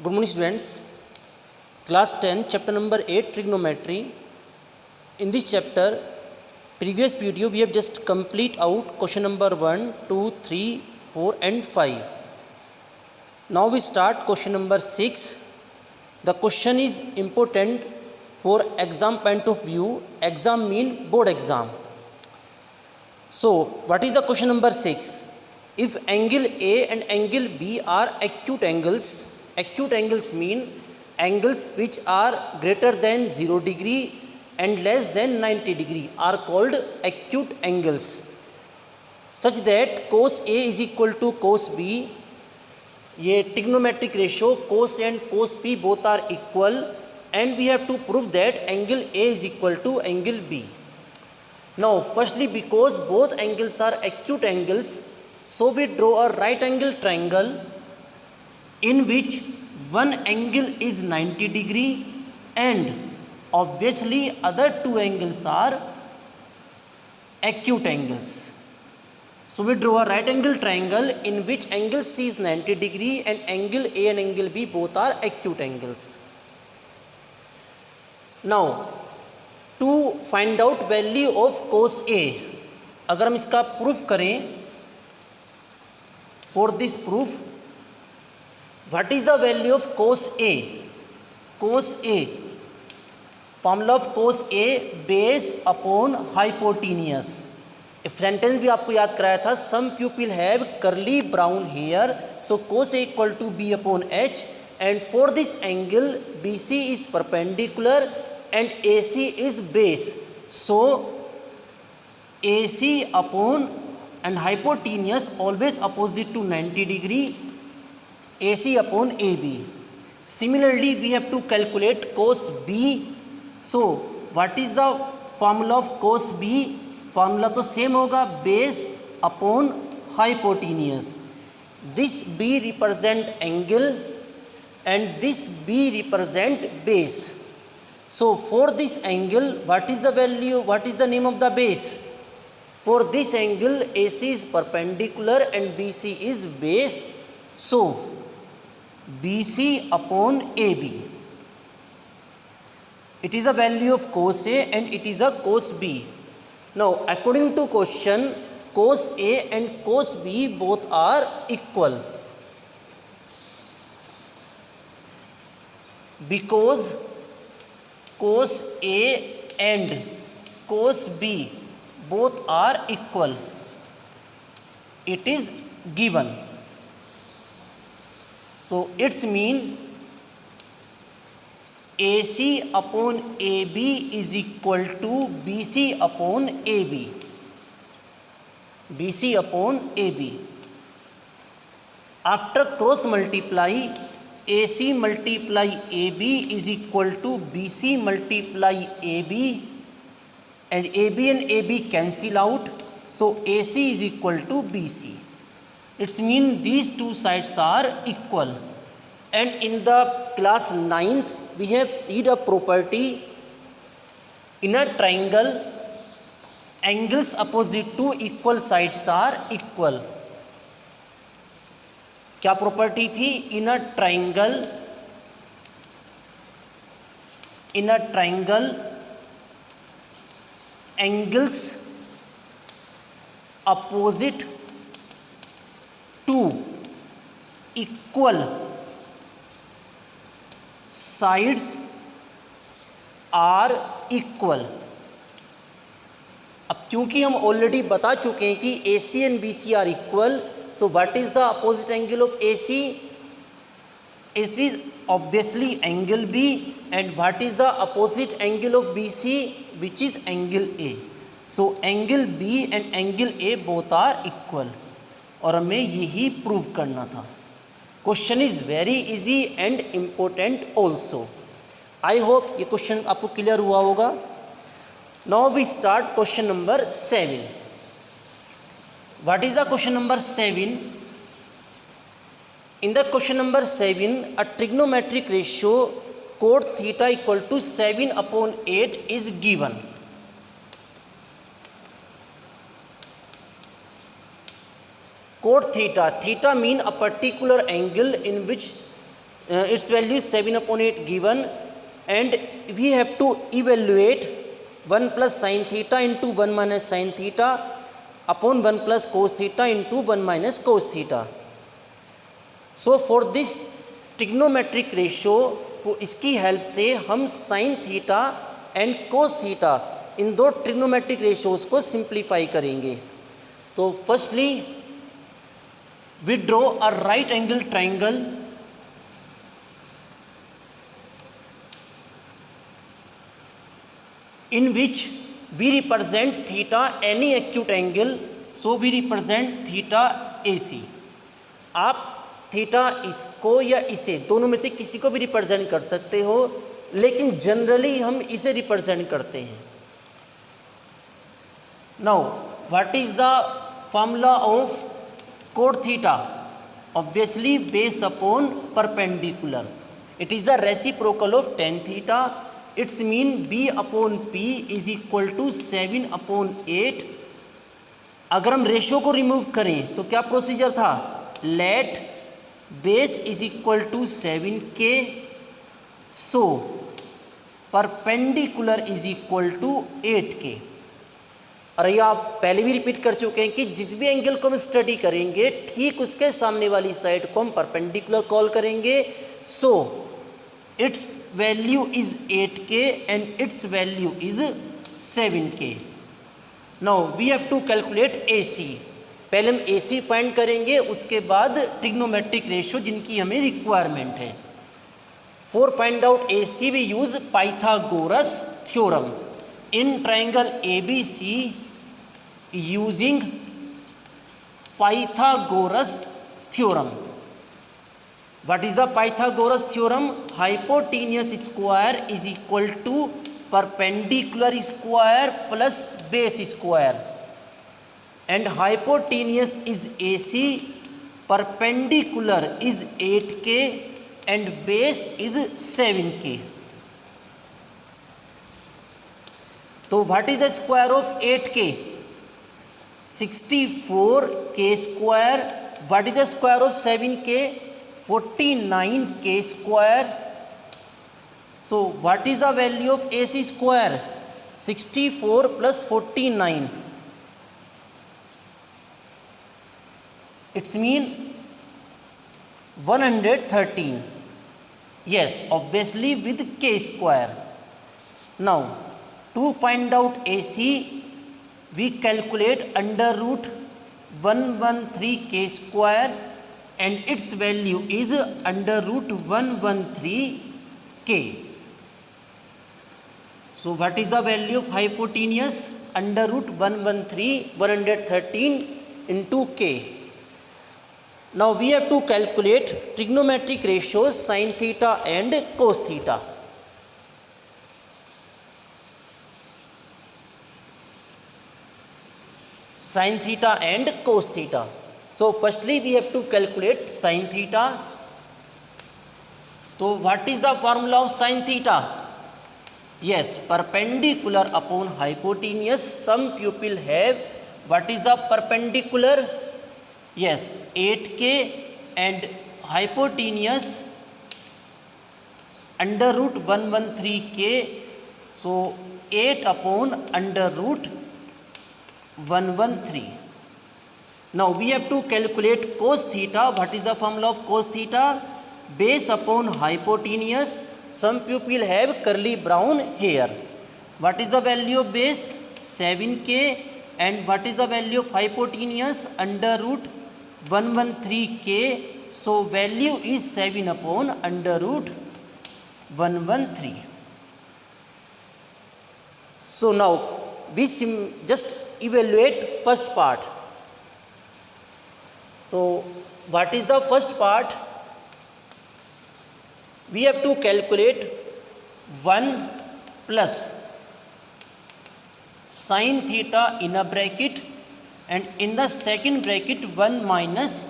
Good morning students. Class 10 chapter number 8 trigonometry. In this chapter previous video we have just complete out question number 1, 2, 3, 4 and 5. Now we start question number 6. The question is important for exam point of view. Exam mean board exam. So what is the question number 6? If angle A and angle B are acute angles mean angles which are greater than 0 degree and less than 90 degree are called acute angles, such that cos A is equal to cos B. ये trigonometric ratio cos A and cos B both are equal, and we have to prove that angle A is equal to angle B. Now firstly, because both angles are acute angles, so we draw a right angle triangle in which one angle is 90 degree and obviously other two angles are acute angles. So we draw a right angle triangle in which angle C is 90 degree and angle A and angle B both are acute angles. Now to find out value of cos A, अगर हम इसका proof करें, for this proof, what is the value of cos A? Cos A, formula of cos A, base upon hypotenuse. एक sentence भी आपको याद कराया था, some people have curly brown hair, so cos A equal to B upon H, and for this angle BC is perpendicular and AC is base, so AC upon and hypotenuse always opposite to 90 degree, AC upon AB. Similarly we have to calculate cos B. So what is the formula of cos B? Formula तो same होगा, base upon hypotenuse. This B represent angle and this B represent base. So for this angle, what is the value, what is the name of the base? For this angle AC is perpendicular and BC is base, so BC upon AB. It is a value of cos A and it is a cos B. Now according to question, cos A and cos B both are equal, because cos A and cos B both are equal. It is given. So it's mean AC upon AB is equal to BC upon AB. BC upon AB. After cross multiply, AC multiply AB is equal to BC multiply AB, and AB and AB cancel out, so AC is equal to BC. It's mean these two sides are equal. And in the class 9th we have read a property, in a triangle angles opposite to equal sides are equal. क्या property थी? In a triangle angles opposite to equal sides are equal. अब क्योंकि हम already बता चुके हैं कि AC and BC are equal, so what is the opposite angle of AC? It is obviously angle B. And what is the opposite angle of BC? Which is angle A. So angle B and angle A both are equal. और हमें यही prove करना था. Question is very easy and important also. I hope ये question आपको clear हुआ होगा. Now we start question number 7. What is the question number 7? In the question number 7, a trigonometric ratio cot theta equal to 7 upon 8 is given. Cot theta, theta mean a particular angle in which its value is 7/8 given, and we have to evaluate 1 plus sin theta into 1 minus sin theta upon 1 plus cos theta into 1 minus cos theta. So for this trigonometric ratio, इसकी help से हम sin theta and cos theta इन दो trigonometric ratios को simplify करेंगे. तो firstly we draw a right angle triangle in which we represent theta any acute angle, so we represent theta AC. आप theta इसको या इसे दोनों में से किसी को भी रिप्रेजेंट कर सकते हो, लेकिन जनरली हम इसे रिप्रेजेंट करते हैं. Now what is the formula of cot theta? Obviously base upon perpendicular. It is the reciprocal of tan theta. Its mean b upon p is equal to 7/8. अगर हम रेशियो को रिमूव करें तो क्या प्रोसीजर था? Let base is equal to 7k, so perpendicular is equal to 8k. और ये आप पहले भी रिपीट कर चुके हैं कि जिस भी एंगल को हम स्टडी करेंगे ठीक उसके सामने वाली साइड को हम परपेंडिकुलर कॉल करेंगे. So its value is 8k and its value is 7k. Now we have to calculate AC. पहले हम AC फाइंड करेंगे, उसके बाद ट्रिग्नोमेट्रिक रेशियो जिनकी हमें रिक्वायरमेंट है. For find out AC we use Pythagoras theorem in triangle ABC using Pythagoras theorem. What is the Pythagoras theorem? Hypotenuse square is equal to perpendicular square plus base square, and hypotenuse is AC, perpendicular is 8k and base is 7k. तो what is the square of 8k? 64k square. What is the square of 7k? 49k square. so what is the value of AC square? 64 plus 49, it's mean 113. yes, obviously with k square. now to find out AC, we calculate under root 113k square and its value is under root 113k. So what is the value of hypotenuse? Under root 113 into k. Now we have to calculate trigonometric ratios sin theta and cos theta. Sin theta and cos theta. So firstly we have to calculate sin theta. So what is the formula of sin theta? Yes, perpendicular upon hypotenuse. Some people have, what is the perpendicular? Yes, 8k and hypotenuse under root 113k. So 8 upon under root 113. Now we have to calculate cos theta. What is the formula of cos theta? Base upon hypotenuse. Some people have curly brown hair. What is the value of base? 7k. And what is the value of hypotenuse? Under root 113k. So value is 7 upon under root 113. So now we just evaluate first part. So what is the first part? We have to calculate 1 plus sin theta in a bracket and in the second bracket 1 minus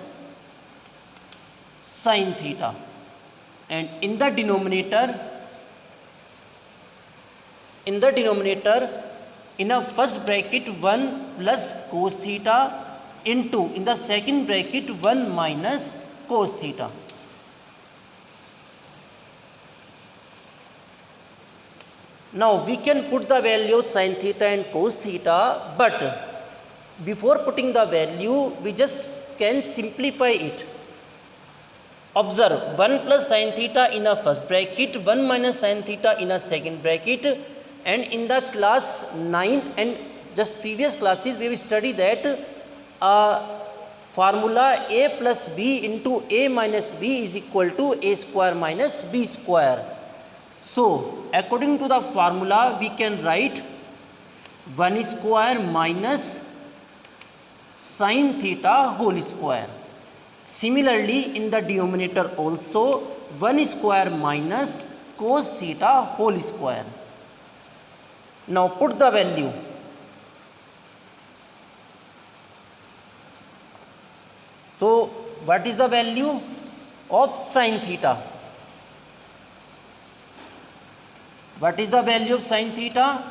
sin theta, and in the denominator in a first bracket 1 plus cos theta into in the second bracket 1 minus cos theta. Now we can put the value of sin theta and cos theta, but before putting the value we just can simplify it. Observe 1 plus sin theta in a first bracket, 1 minus sin theta in a second bracket, and in the class 9th and just previous classes we will study that formula a plus b into a minus b is equal to a square minus b square. So according to the formula we can write 1 square minus sin theta whole square. Similarly in the denominator also 1 square minus cos theta whole square. Now put the value. So what is the value of sin theta? What is the value of sin theta?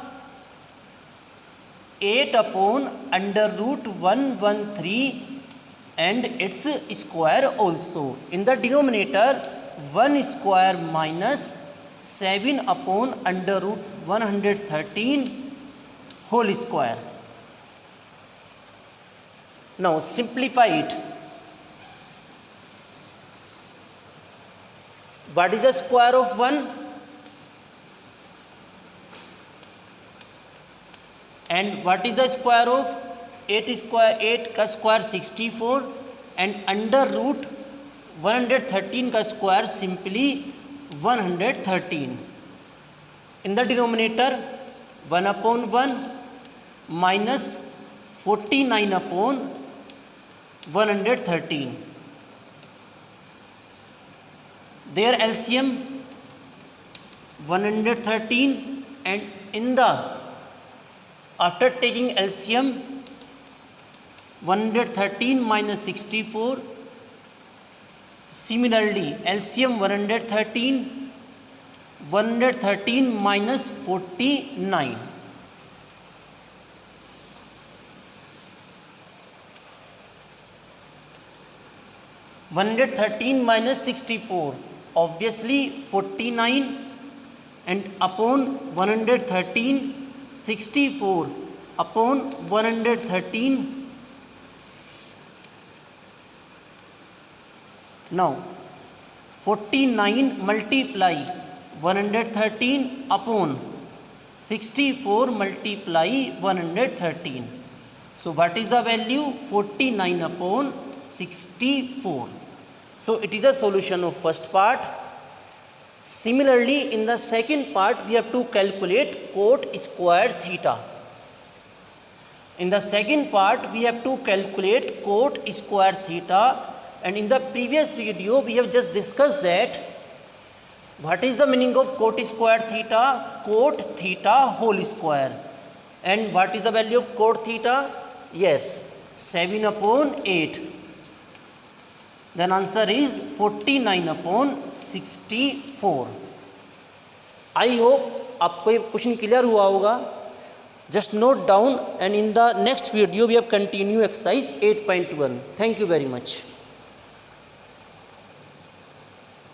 8 upon under root 113 and its square also. In the denominator 1 square minus 7 upon under root 113 whole square. Now simplify it. What is the square of 1? And what is the square of 8 का square 64 and under root 113 का square simply 113. In the denominator 1 upon 1 minus 49 upon 113. Their LCM 113 and in the after taking LCM 113 minus 64, similarly LCM 113 minus 49. minus 64, obviously 49 and upon 113 64 upon 113. Now 49 multiply 113 upon 64 multiply 113. So what is the value? 49 upon 64. So it is the solution of first part. Similarly in the second part we have to calculate cot square theta. In the second part we have to calculate cot square theta, and in the previous video we have just discussed that what is the meaning of cot square theta? Cot theta whole square. And what is the value of cot theta? Yes, 7 upon 8. Then answer is 49 upon 64. I hope आपको ये question clear हुआ होगा. Just note down, and in the next video we have continue exercise 8.1. Thank you very much.